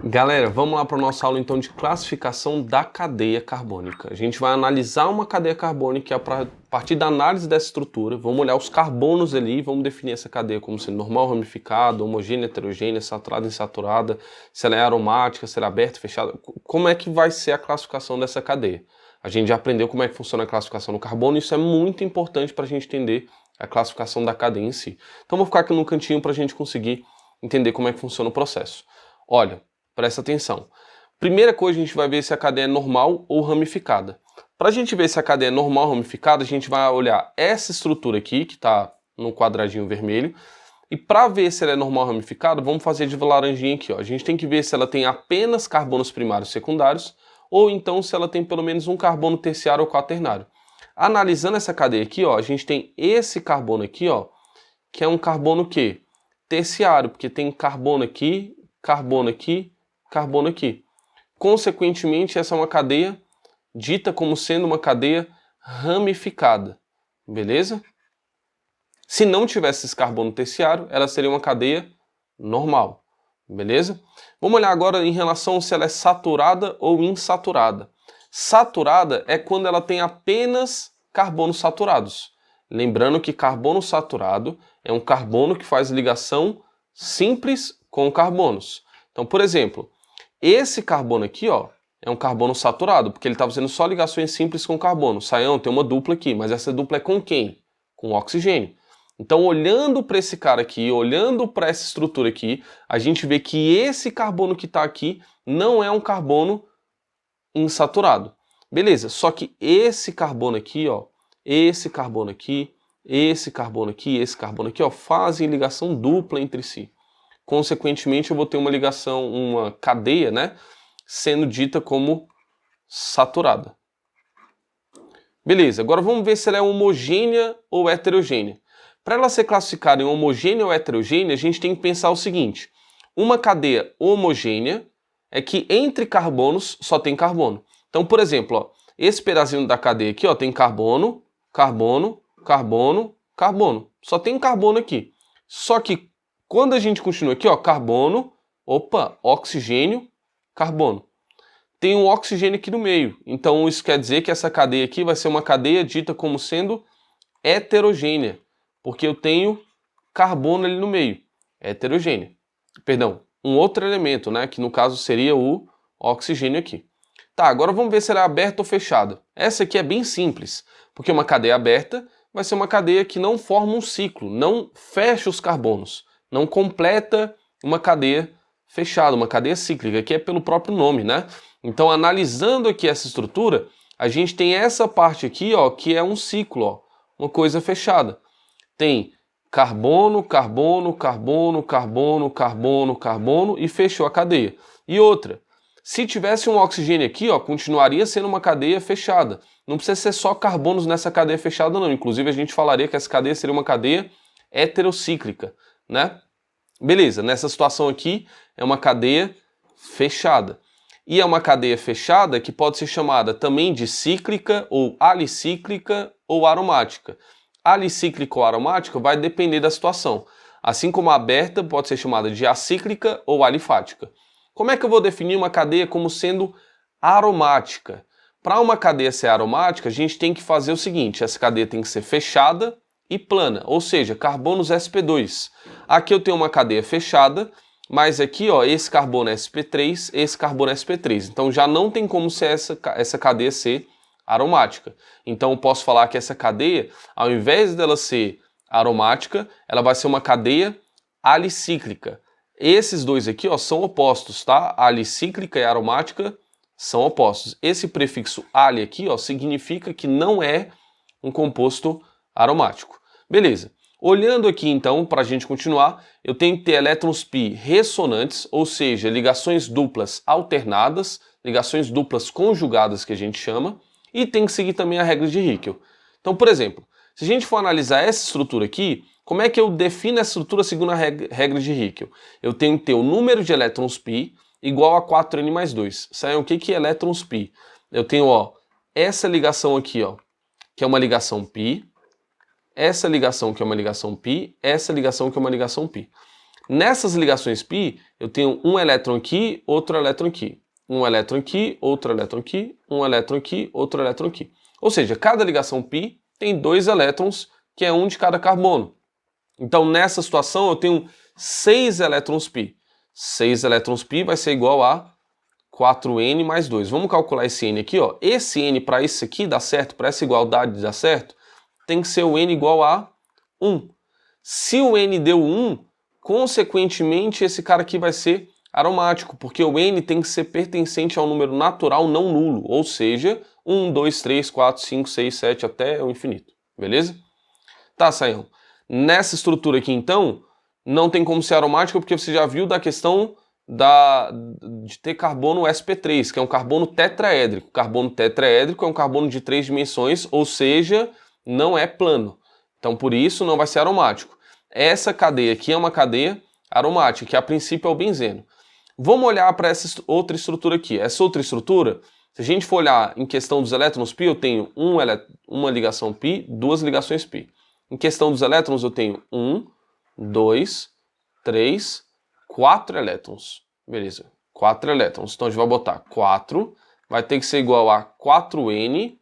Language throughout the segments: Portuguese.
Galera, vamos lá para a nossa aula então de classificação da cadeia carbônica. A gente vai analisar uma cadeia carbônica a partir da análise dessa estrutura, vamos olhar os carbonos ali, vamos definir essa cadeia como sendo normal, ramificada, homogênea, heterogênea, saturada, insaturada, se ela é aromática, se ela é aberta, fechada, como é que vai ser a classificação dessa cadeia. A gente já aprendeu como é que funciona a classificação do carbono, e isso é muito importante para a gente entender a classificação da cadeia em si. Então vou ficar aqui no cantinho para a gente conseguir entender como é que funciona o processo. Olha, presta atenção. Primeira coisa, a gente vai ver se a cadeia é normal ou ramificada. Para a gente ver se a cadeia é normal ou ramificada, a gente vai olhar essa estrutura aqui, que está no quadradinho vermelho, e para ver se ela é normal ou ramificada, vamos fazer de laranjinha aqui. Ó. A gente tem que ver se ela tem apenas carbonos primários e secundários, ou então se ela tem pelo menos um carbono terciário ou quaternário. Analisando essa cadeia aqui, ó, a gente tem esse carbono aqui, ó, que é um carbono o quê? Terciário, porque tem carbono aqui, carbono aqui, carbono aqui. Consequentemente, essa é uma cadeia dita como sendo uma cadeia ramificada, beleza? Se não tivesse esse carbono terciário, ela seria uma cadeia normal, beleza? Vamos olhar agora em relação se ela é saturada ou insaturada. Saturada é quando ela tem apenas carbonos saturados. Lembrando que carbono saturado é um carbono que faz ligação simples com carbonos. Então, por exemplo, esse carbono aqui, ó, é um carbono saturado, porque ele está fazendo só ligações simples com carbono. Saião, tem uma dupla aqui, mas essa dupla é com quem? Com oxigênio. Então, olhando para esse cara aqui, olhando para essa estrutura aqui, a gente vê que esse carbono que está aqui não é um carbono insaturado. Beleza, só que esse carbono aqui, ó, esse carbono aqui, esse carbono aqui, esse carbono aqui, ó, fazem ligação dupla entre si. Consequentemente, eu vou ter uma ligação, uma cadeia, né, sendo dita como saturada. Beleza, agora vamos ver se ela é homogênea ou heterogênea. Para ela ser classificada em homogênea ou heterogênea, a gente tem que pensar o seguinte: uma cadeia homogênea é que entre carbonos só tem carbono. Então, por exemplo, ó, esse pedacinho da cadeia aqui, ó, tem carbono, carbono, carbono, carbono. Só tem carbono aqui. Só que quando a gente continua aqui, ó, carbono, opa, oxigênio, carbono. Tem um oxigênio aqui no meio. Então isso quer dizer que essa cadeia aqui vai ser uma cadeia dita como sendo heterogênea, porque eu tenho carbono ali no meio. Heterogênea. Perdão, um outro elemento, né, que no caso seria o oxigênio aqui. Tá, agora vamos ver se ela é aberta ou fechada. Essa aqui é bem simples, porque uma cadeia aberta vai ser uma cadeia que não forma um ciclo, não fecha os carbonos, não completa uma cadeia fechada, uma cadeia cíclica, que é pelo próprio nome, né? Então, analisando aqui essa estrutura, a gente tem essa parte aqui, ó, que é um ciclo, ó, uma coisa fechada. Tem carbono, carbono, carbono, carbono, carbono, carbono e fechou a cadeia. E outra, se tivesse um oxigênio aqui, ó, continuaria sendo uma cadeia fechada. Não precisa ser só carbonos nessa cadeia fechada, não. Inclusive, a gente falaria que essa cadeia seria uma cadeia heterocíclica, né? Beleza, nessa situação aqui é uma cadeia fechada. E é uma cadeia fechada que pode ser chamada também de cíclica ou alicíclica ou aromática. Alicíclica ou aromática vai depender da situação. Assim como a aberta pode ser chamada de acíclica ou alifática. Como é que eu vou definir uma cadeia como sendo aromática? Para uma cadeia ser aromática, a gente tem que fazer o seguinte: essa cadeia tem que ser fechada e plana, ou seja, carbonos sp2. Aqui eu tenho uma cadeia fechada, mas aqui, ó, esse carbono é sp3, esse carbono é sp3. Então já não tem como ser essa cadeia ser aromática. Então eu posso falar que essa cadeia, ao invés dela ser aromática, ela vai ser uma cadeia alicíclica. Esses dois aqui, ó, são opostos, tá? A alicíclica e a aromática são opostos. Esse prefixo ali aqui, ó, significa que não é um composto aromático. Beleza. Olhando aqui então, para a gente continuar, eu tenho que ter elétrons π ressonantes, ou seja, ligações duplas alternadas, ligações duplas conjugadas que a gente chama, e tem que seguir também a regra de Hickel. Então, por exemplo, se a gente for analisar essa estrutura aqui, como é que eu defino essa estrutura segundo a regra de Hickel? Eu tenho que ter o número de elétrons π igual a 4n mais 2. Sabe o que é elétrons π? Eu tenho, ó, essa ligação aqui, ó, que é uma ligação π, essa ligação que é uma ligação π, essa ligação que é uma ligação π. Nessas ligações π, eu tenho um elétron aqui, outro elétron aqui. Um elétron aqui, outro elétron aqui, um elétron aqui, outro elétron aqui. Ou seja, cada ligação π tem 2 elétrons, que é um de cada carbono. Então, nessa situação, eu tenho 6 elétrons π. 6 elétrons π vai ser igual a 4n mais 2. Vamos calcular esse n aqui, ó. Esse n para isso aqui dar certo, para essa igualdade dar certo, tem que ser o n igual a 1. Se o n deu 1, consequentemente esse cara aqui vai ser aromático, porque o n tem que ser pertencente ao número natural não nulo, ou seja, 1, 2, 3, 4, 5, 6, 7 até o infinito, beleza? Tá, Saião. Nessa estrutura aqui, então, não tem como ser aromático, porque você já viu da questão de ter carbono sp3, que é um carbono tetraédrico. Carbono tetraédrico é um carbono de 3 dimensões, ou seja, não é plano. Então, por isso, não vai ser aromático. Essa cadeia aqui é uma cadeia aromática, que a princípio é o benzeno. Vamos olhar para essa outra estrutura aqui. Essa outra estrutura, se a gente for olhar em questão dos elétrons π, eu tenho uma ligação π, 2 ligações π. Em questão dos elétrons, eu tenho 1, 2, 3, 4 elétrons. Beleza, 4 elétrons. Então a gente vai botar 4, vai ter que ser igual a 4n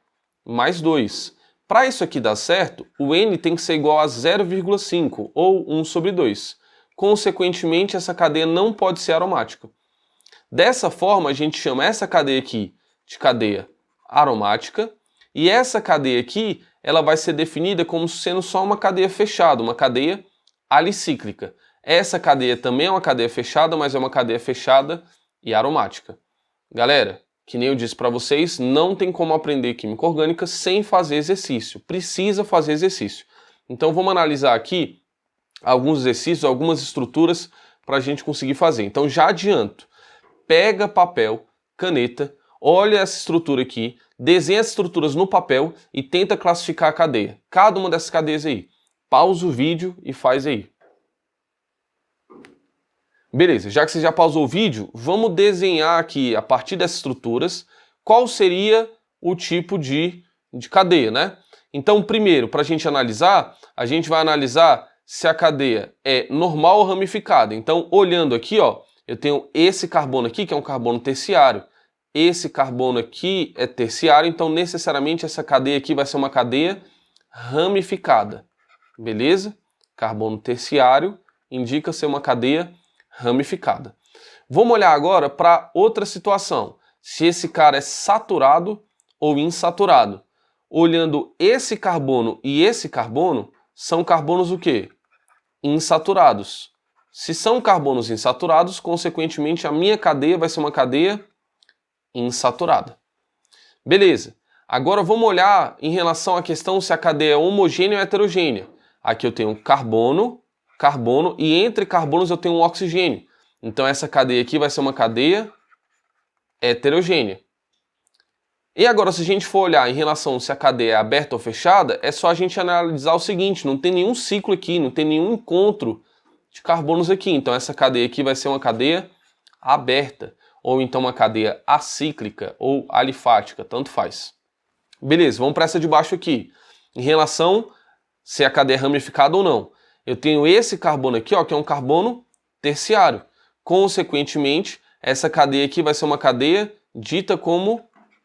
mais 2. Para isso aqui dar certo, o n tem que ser igual a 0,5 ou 1 sobre 2. Consequentemente, essa cadeia não pode ser aromática. Dessa forma, a gente chama essa cadeia aqui de cadeia aromática, e essa cadeia aqui, ela vai ser definida como sendo só uma cadeia fechada, uma cadeia alicíclica. Essa cadeia também é uma cadeia fechada, mas é uma cadeia fechada e aromática. Galera, que nem eu disse para vocês, não tem como aprender química orgânica sem fazer exercício. Precisa fazer exercício. Então vamos analisar aqui alguns exercícios, algumas estruturas para a gente conseguir fazer. Então já adianto, pega papel, caneta, olha essa estrutura aqui, desenha as estruturas no papel e tenta classificar a cadeia. Cada uma dessas cadeias aí. Pausa o vídeo e faz aí. Beleza, já que você já pausou o vídeo, vamos desenhar aqui, a partir dessas estruturas, qual seria o tipo de cadeia, né? Então, primeiro, para a gente analisar, a gente vai analisar se a cadeia é normal ou ramificada. Então, olhando aqui, ó, eu tenho esse carbono aqui, que é um carbono terciário. Esse carbono aqui é terciário, então necessariamente essa cadeia aqui vai ser uma cadeia ramificada. Beleza? Carbono terciário indica ser uma cadeia ramificada. Vamos olhar agora para outra situação. Se esse cara é saturado ou insaturado. Olhando esse carbono e esse carbono, são carbonos o quê? Insaturados. Se são carbonos insaturados, consequentemente a minha cadeia vai ser uma cadeia insaturada. Beleza. Agora vamos olhar em relação à questão se a cadeia é homogênea ou heterogênea. Aqui eu tenho carbono, carbono, e entre carbonos eu tenho um oxigênio. Então essa cadeia aqui vai ser uma cadeia heterogênea. E agora, se a gente for olhar em relação se a cadeia é aberta ou fechada, é só a gente analisar o seguinte, não tem nenhum ciclo aqui, não tem nenhum encontro de carbonos aqui. Então essa cadeia aqui vai ser uma cadeia aberta, ou então uma cadeia acíclica ou alifática, tanto faz. Beleza, vamos para essa de baixo aqui. Em relação se a cadeia é ramificada ou não. Eu tenho esse carbono aqui, ó, que é um carbono terciário. Consequentemente, essa cadeia aqui vai ser uma cadeia dita como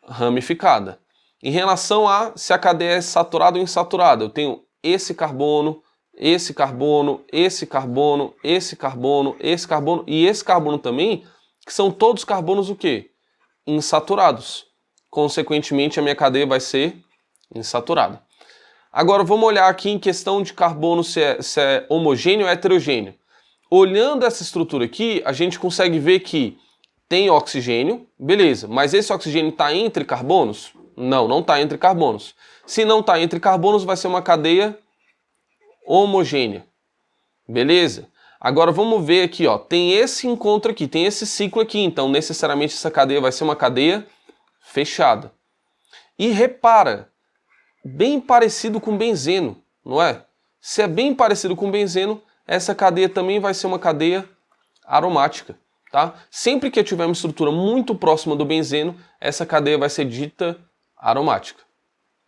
ramificada. Em relação a se a cadeia é saturada ou insaturada, eu tenho esse carbono, esse carbono, esse carbono, esse carbono, esse carbono e esse carbono também, que são todos carbonos o quê? Insaturados. Consequentemente, a minha cadeia vai ser insaturada. Agora vamos olhar aqui em questão de carbono se é homogêneo ou heterogêneo. Olhando essa estrutura aqui, a gente consegue ver que tem oxigênio, beleza, mas esse oxigênio está entre carbonos? Não, não está entre carbonos. Se não está entre carbonos, vai ser uma cadeia homogênea. Beleza? Agora vamos ver aqui, ó, tem esse encontro aqui, tem esse ciclo aqui, então necessariamente essa cadeia vai ser uma cadeia fechada. E repara, bem parecido com benzeno, não é? Se é bem parecido com benzeno, essa cadeia também vai ser uma cadeia aromática, tá? Sempre que eu tiver uma estrutura muito próxima do benzeno, essa cadeia vai ser dita aromática.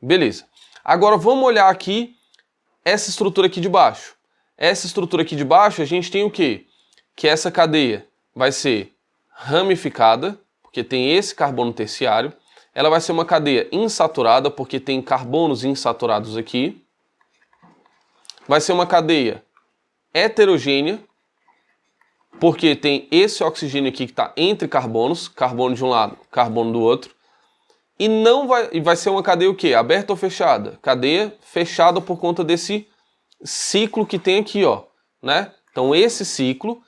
Beleza. Agora vamos olhar aqui essa estrutura aqui de baixo. Essa estrutura aqui de baixo, a gente tem o quê? que essa cadeia vai ser ramificada, porque tem esse carbono terciário. Ela vai ser uma cadeia insaturada, porque tem carbonos insaturados aqui. Vai ser uma cadeia heterogênea, porque tem esse oxigênio aqui que está entre carbonos, carbono de um lado, carbono do outro. E vai ser uma cadeia o quê? Aberta ou fechada? Cadeia fechada por conta desse ciclo que tem aqui, ó, né? Então esse ciclo,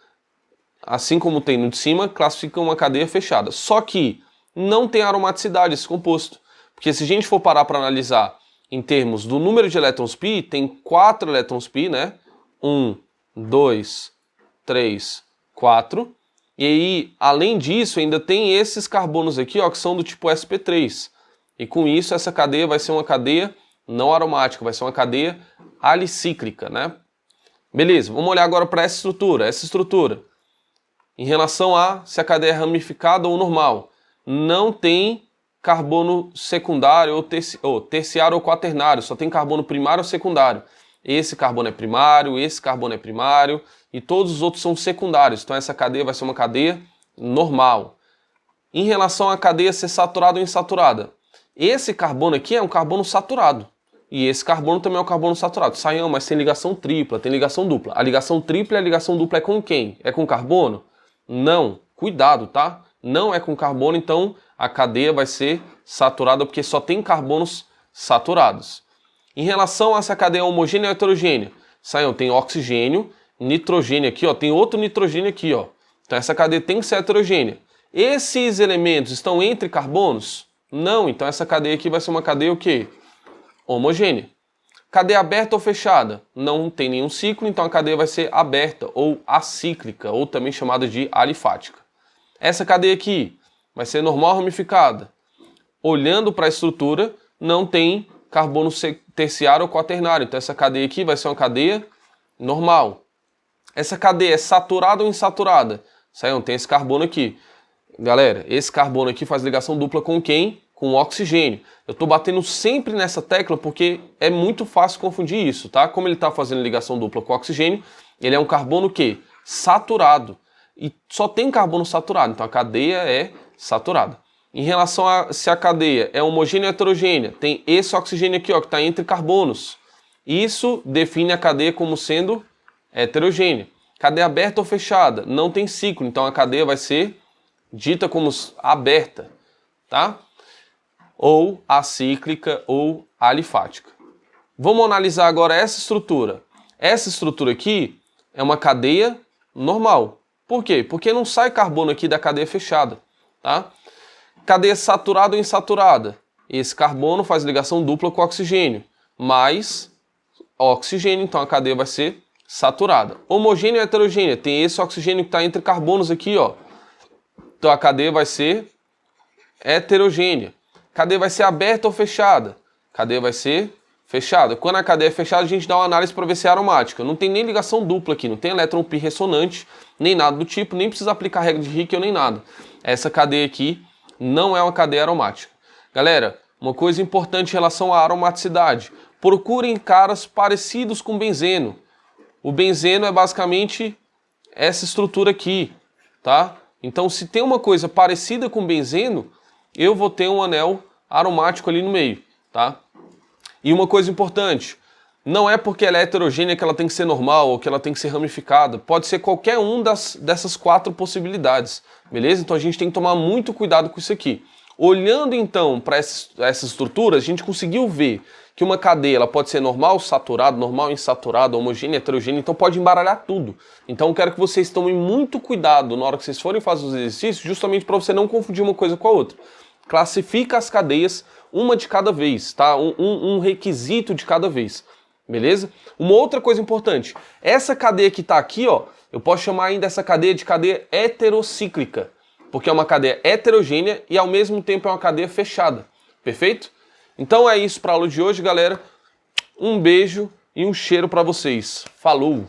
assim como tem no de cima, classifica uma cadeia fechada. Só que não tem aromaticidade esse composto. Porque se a gente for parar para analisar em termos do número de elétrons pi, tem 4 elétrons pi, né? 1, 2, 3, 4. E aí, além disso, ainda tem esses carbonos aqui, ó, que são do tipo sp3. E com isso, essa cadeia vai ser uma cadeia não aromática, vai ser uma cadeia alicíclica, né? Beleza, vamos olhar agora para essa estrutura. Essa estrutura, em relação a se a cadeia é ramificada ou normal, não tem carbono secundário ou terciário ou quaternário, só tem carbono primário ou secundário. Esse carbono é primário, esse carbono é primário e todos os outros são secundários. Então essa cadeia vai ser uma cadeia normal. Em relação à cadeia ser saturada ou insaturada, esse carbono aqui é um carbono saturado. E esse carbono também é um carbono saturado. Saiam, mas tem ligação tripla, tem ligação dupla. A ligação tripla e a ligação dupla é com quem? É com carbono? Não. Cuidado, tá? Não é com carbono, então a cadeia vai ser saturada porque só tem carbonos saturados. Em relação a essa cadeia homogênea ou heterogênea, saiam, tem oxigênio, nitrogênio aqui, ó, tem outro nitrogênio aqui, ó. Então essa cadeia tem que ser heterogênea. Esses elementos estão entre carbonos? Não, então essa cadeia aqui vai ser uma cadeia o quê? Homogênea. Cadeia aberta ou fechada? Não tem nenhum ciclo, então a cadeia vai ser aberta ou acíclica, ou também chamada de alifática. Essa cadeia aqui vai ser normal ramificada. Olhando para a estrutura, não tem carbono terciário ou quaternário, então essa cadeia aqui vai ser uma cadeia normal. Essa cadeia é saturada ou insaturada? Saiam, tem esse carbono aqui. Galera, esse carbono aqui faz ligação dupla com quem? Com o oxigênio. Eu estou batendo sempre nessa tecla porque é muito fácil confundir isso, tá? Como ele está fazendo ligação dupla com o oxigênio, ele é um carbono o quê? Saturado. E só tem carbono saturado, então a cadeia é saturada. Em relação a se a cadeia é homogênea ou heterogênea, tem esse oxigênio aqui, ó, que está entre carbonos. Isso define a cadeia como sendo heterogênea. Cadeia aberta ou fechada? Não tem ciclo, então a cadeia vai ser dita como aberta, tá? Ou acíclica ou alifática. Vamos analisar agora essa estrutura. Essa estrutura aqui é uma cadeia normal. Por quê? Porque não sai carbono aqui da cadeia fechada, tá? Cadeia saturada ou insaturada? Esse carbono faz ligação dupla com o oxigênio, mais oxigênio, então a cadeia vai ser saturada. Homogênea ou heterogênea? Tem esse oxigênio que está entre carbonos aqui, ó. Então a cadeia vai ser heterogênea. Cadeia vai ser aberta ou fechada? Cadeia vai ser fechada. Quando a cadeia é fechada, a gente dá uma análise para ver se é aromática. Não tem nem ligação dupla aqui, não tem elétron pi ressonante, nem nada do tipo, nem precisa aplicar regra de Hickel nem nada. Essa cadeia aqui não é uma cadeia aromática. Galera, uma coisa importante em relação à aromaticidade. Procurem caras parecidos com benzeno. O benzeno é basicamente essa estrutura aqui, tá? Então, se tem uma coisa parecida com benzeno, eu vou ter um anel aromático ali no meio, tá? E uma coisa importante, não é porque ela é heterogênea que ela tem que ser normal ou que ela tem que ser ramificada. Pode ser qualquer um dessas 4 possibilidades, beleza? Então a gente tem que tomar muito cuidado com isso aqui. Olhando então para essa estrutura, a gente conseguiu ver que uma cadeia ela pode ser normal, saturado, normal, insaturado, homogênea, heterogênea, então pode embaralhar tudo. Então eu quero que vocês tomem muito cuidado na hora que vocês forem fazer os exercícios, justamente para você não confundir uma coisa com a outra. Classifica as cadeias uma de cada vez, tá? Um requisito de cada vez, beleza? Uma outra coisa importante, essa cadeia que está aqui, ó, eu posso chamar ainda essa cadeia de cadeia heterocíclica, porque é uma cadeia heterogênea e ao mesmo tempo é uma cadeia fechada, perfeito? Então é isso para a aula de hoje, galera. Um beijo e um cheiro para vocês. Falou!